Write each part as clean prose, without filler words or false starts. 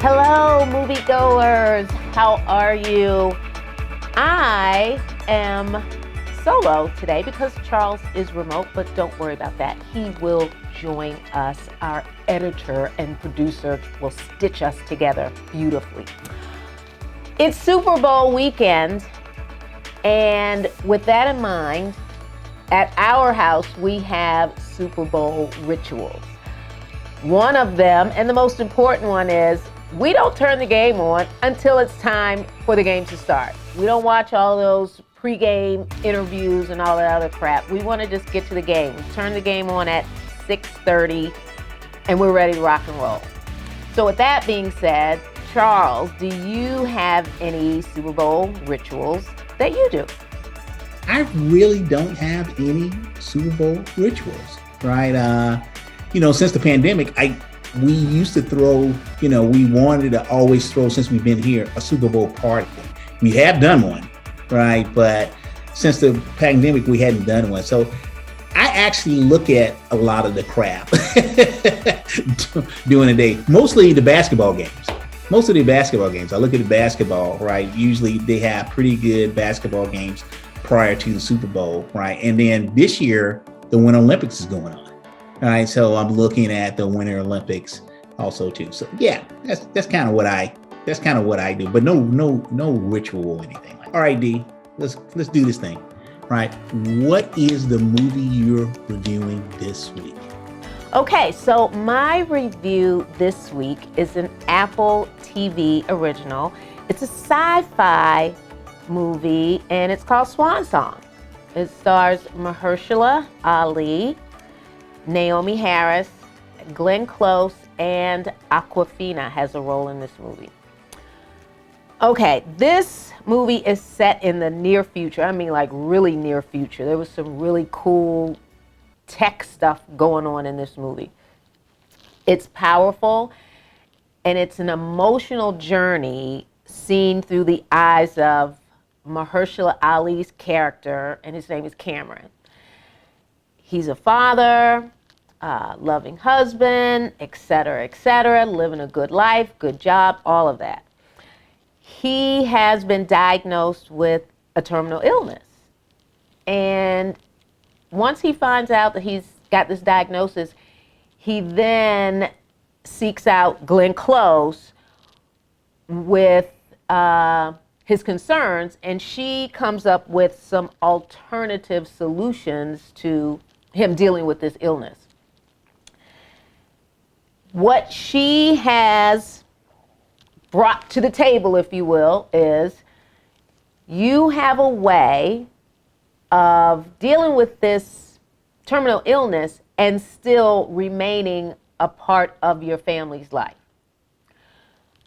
Hello, moviegoers. How are you? I am solo today because Charles is remote, but don't worry about that. He will join us. Our editor and producer will stitch us together beautifully. It's Super Bowl weekend, and with that in mind, at our house, we have Super Bowl rituals. One of them, and the most important one, is we don't turn the game on until it's time for the game to start. We don't watch all those pregame interviews and all that other crap. We want to just get to the game. We turn the game on at 6:30 and we're ready to rock and roll. So with that being said, Charles, do you have any Super Bowl rituals that you do? I really don't have any Super Bowl rituals, right? Since the pandemic, we used to throw, we wanted to always throw, since we've been here, a Super Bowl party. We have done one, right? But since the pandemic, we hadn't done one. So I actually look at a lot of the crap during the day, mostly the basketball games. Most of the basketball games, I look at the basketball, right? Usually they have pretty good basketball games prior to the Super Bowl, right? And then this year, the Winter Olympics is going on. All right, so I'm looking at the Winter Olympics also too. So yeah, that's kind of what I do. But no ritual or anything. All right, D, let's do this thing. Right, what is the movie you're reviewing this week? Okay, so my review this week is an Apple TV original. It's a sci-fi movie and it's called Swan Song. It stars Mahershala Ali, Naomi Harris, Glenn Close, and Awkwafina has a role in this movie. Okay, this movie is set in the near future. I mean, like really near future. There was some really cool tech stuff going on in this movie. It's powerful, and it's an emotional journey seen through the eyes of Mahershala Ali's character, and his name is Cameron. He's a father, loving husband, etc., living a good life, good job, all of that. He has been diagnosed with a terminal illness. And once he finds out that he's got this diagnosis, he then seeks out Glenn Close with his concerns, and she comes up with some alternative solutions to him dealing with this illness. What she has brought to the table, if you will, is you have a way of dealing with this terminal illness and still remaining a part of your family's life.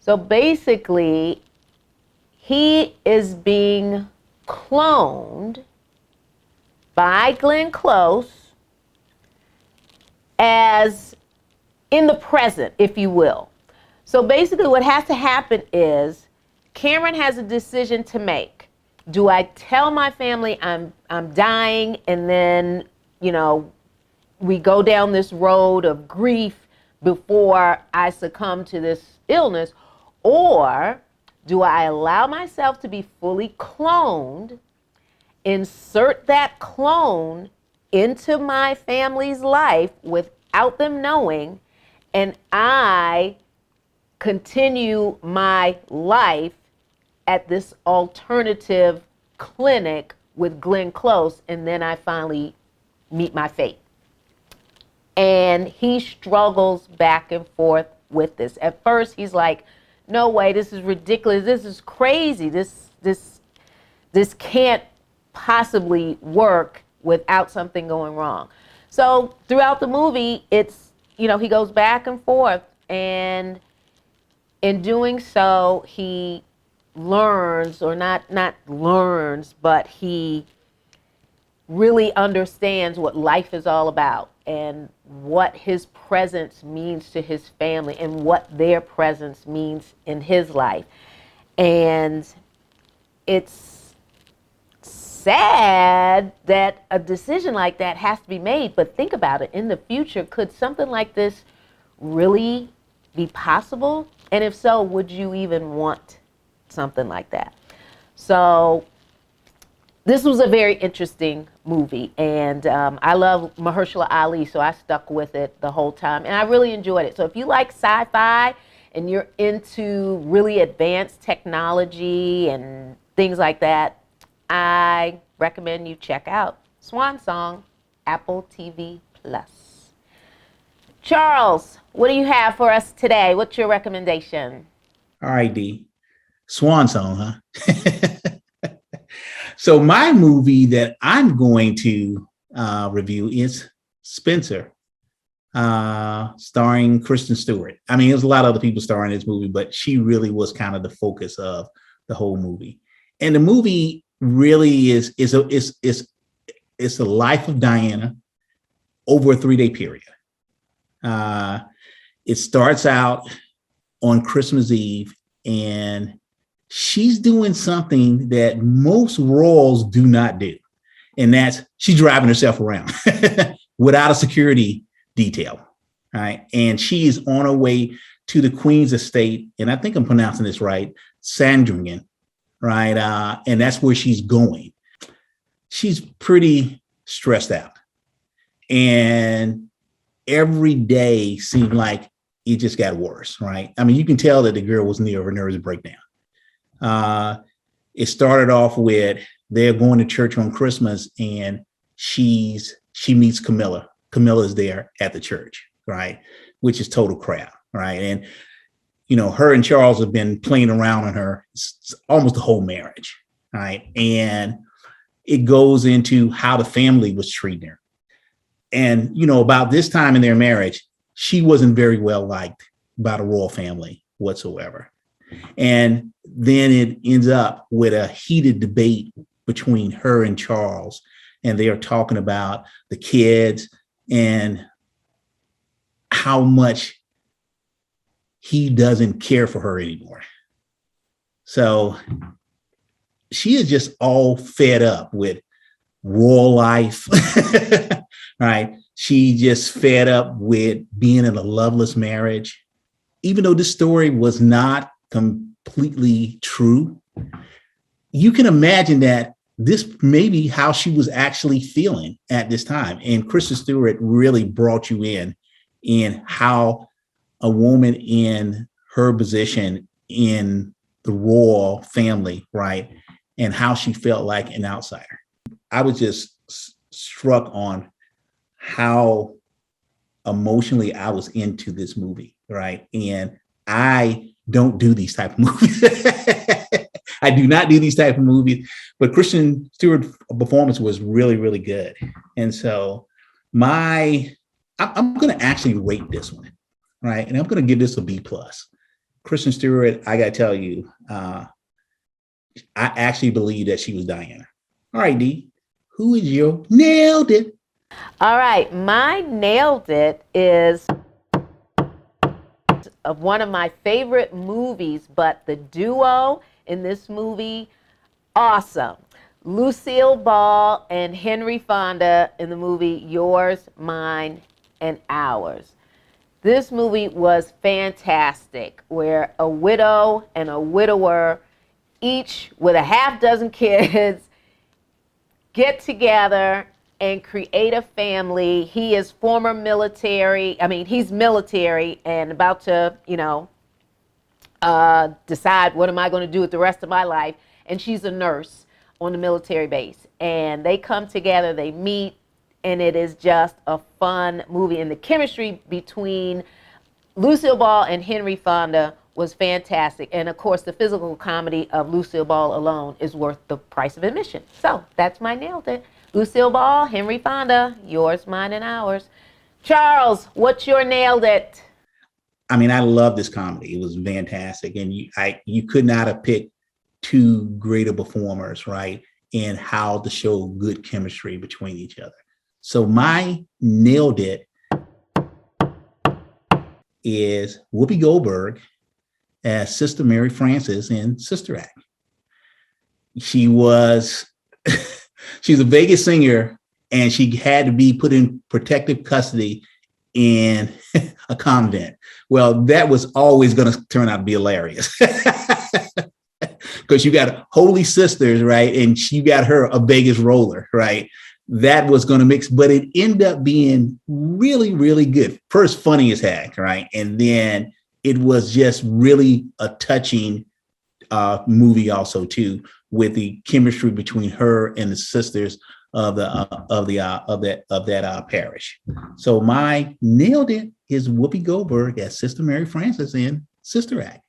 So basically, he is being cloned by Glenn Close as in the present, if you will. So basically what has to happen is Cameron has a decision to make. Do I tell my family I'm dying and then, we go down this road of grief before I succumb to this illness? Or do I allow myself to be fully cloned, insert that clone into my family's life without them knowing, and I continue my life at this alternative clinic with Glenn Close, and then I finally meet my fate? And he struggles back and forth with this. At first, he's like, no way, this is ridiculous. This is crazy. This can't possibly work without something going wrong. So throughout the movie, it's, he goes back and forth, and in doing so, he learns, or not learns, but he really understands what life is all about and what his presence means to his family and what their presence means in his life. And it's sad that a decision like that has to be made, but think about it. In the future, could something like this really be possible? And if so, would you even want something like that? So this was a very interesting movie, and I love Mahershala Ali, so I stuck with it the whole time, and I really enjoyed it. So if you like sci-fi and you're into really advanced technology and things like that, I recommend you check out Swan Song, Apple TV Plus. Charles, what do you have for us today? What's your recommendation? All right, D. Swan Song, huh? So my movie that I'm going to review is Spencer, starring Kristen Stewart. I mean, there's a lot of other people starring in this movie, but she really was kind of the focus of the whole movie. And the movie really is the life of Diana over a 3-day period. It starts out on Christmas Eve, and she's doing something that most royals do not do. And that's she's driving herself around without a security detail. Right. And she is on her way to the Queen's estate. And I think I'm pronouncing this right, Sandringham. Right. And that's where she's going. She's pretty stressed out. And every day seemed like it just got worse. Right. I mean, you can tell that the girl was near her nervous breakdown. It started off with they're going to church on Christmas, and she meets Camilla. Camilla's there at the church, right? Which is total crap, right? And her and Charles have been playing around on her almost the whole marriage, right? And it goes into how the family was treating her. And about this time in their marriage, she wasn't very well liked by the royal family whatsoever. And then it ends up with a heated debate between her and Charles. And they are talking about the kids and how much he doesn't care for her anymore. So she is just all fed up with royal life, right? She just fed up with being in a loveless marriage. Even though this story was not completely true, you can imagine that this may be how she was actually feeling at this time. And Kristen Stewart really brought you in how a woman in her position in the royal family, right, and how she felt like an outsider. I was just struck on how emotionally I was into this movie, right? And I don't do these type of movies. I do not do these type of movies, but Kristen Stewart's performance was really, really good. And so I'm going to actually rate this one, right? And I'm going to give this a B+. Kristen Stewart, I got to tell you, I actually believe that she was Diana. All right, D, who is your nailed it? All right, my nailed it is of one of my favorite movies, but the duo in this movie, awesome. Lucille Ball and Henry Fonda in the movie Yours, Mine, and Ours. This movie was fantastic, where a widow and a widower, each with a half dozen kids, get together and create a family. He is former military. He's military and about to, decide what am I going to do with the rest of my life. And she's a nurse on the military base. And they come together, they meet, and it is just a fun movie. And the chemistry between Lucille Ball and Henry Fonda was fantastic. And of course, the physical comedy of Lucille Ball alone is worth the price of admission. So that's my nailed it. Lucille Ball, Henry Fonda, Yours, Mine, and Ours. Charles, what's your nailed it? I love this comedy. It was fantastic. And you could not have picked two greater performers, right? And how to show good chemistry between each other. So my nailed it is Whoopi Goldberg as Sister Mary Frances in Sister Act. She's a Vegas singer, and she had to be put in protective custody in a convent. Well, that was always going to turn out to be hilarious. Because you got holy sisters, right? And you got her a Vegas roller, right? That was going to mix, but it ended up being really, really good. First, funny as heck, right? And then it was just really a touching movie, also too, with the chemistry between her and the sisters of that parish. So my nailed it is Whoopi Goldberg as Sister Mary Frances in Sister Act.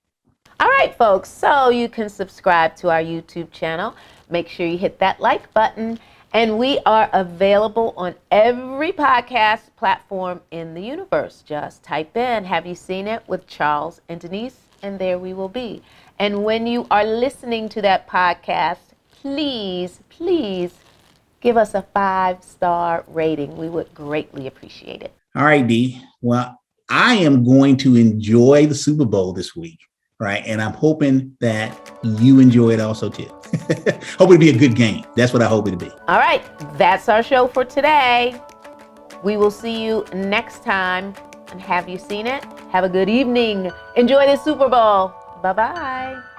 All right, folks, so you can subscribe to our YouTube channel. Make sure you hit that like button. And we are available on every podcast platform in the universe. Just type in, "Have you seen it?" with Charles and Denise, and there we will be. And when you are listening to that podcast, please give us a 5-star rating. We would greatly appreciate it. All right, Dee. Well, I am going to enjoy the Super Bowl this week, right? And I'm hoping that you enjoy it also too. Hope it'll be a good game. That's what I hope it'll be. All right, that's our show for today. We will see you next time. And have you seen it? Have a good evening. Enjoy the Super Bowl. Bye-bye.